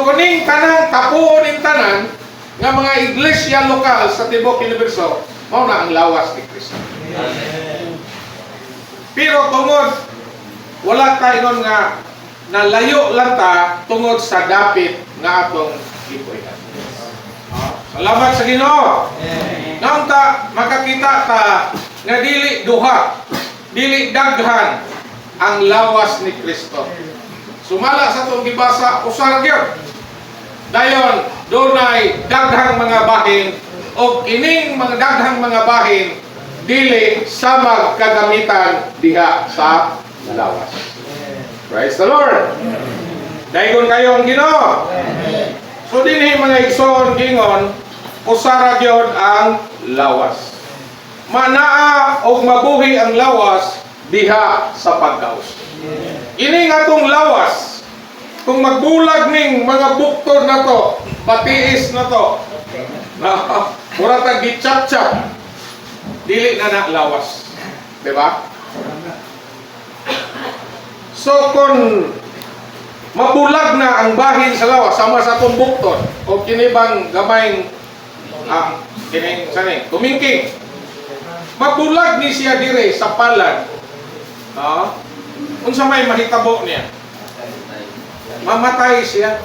kuning tanang kapuon ning tanan nga mga iglesia lokal sa Tibok Universo mao na ang lawas ni Kristo. Pero tungod wala tayo nga nalayo lang ta tungod sa dapit nga atong gipuy-an. Salamat sa Ginoo. Naon ta makakita ta nga dili duha, dili daghan ang lawas ni Kristo. Sumala sa itong gibasa, usar gyud. Dayon, dunay daghang mga bahin o kining mga daghang mga bahin dili samag kagamitan diha sa lawas. Praise the Lord. Daygon kayo ang Ginoo. So dinhi mga igsoon gingon, usara gyud ang lawas. Manaa og mabuhi ang lawas diha sa pagkaus. Ini nga tong lawas, kung magbulag ning mga buktor na to, patiis na to, mura tag gichap-chap, dili na lawas. Diba? So kung mabulag na ang bahin sa lawas, sama sa itong buktor, o kinibang gamayng, kining, sanay, tumingking, mabulag ni siya dire sa palad, unsa may mahitabo niya? Mamatay siya.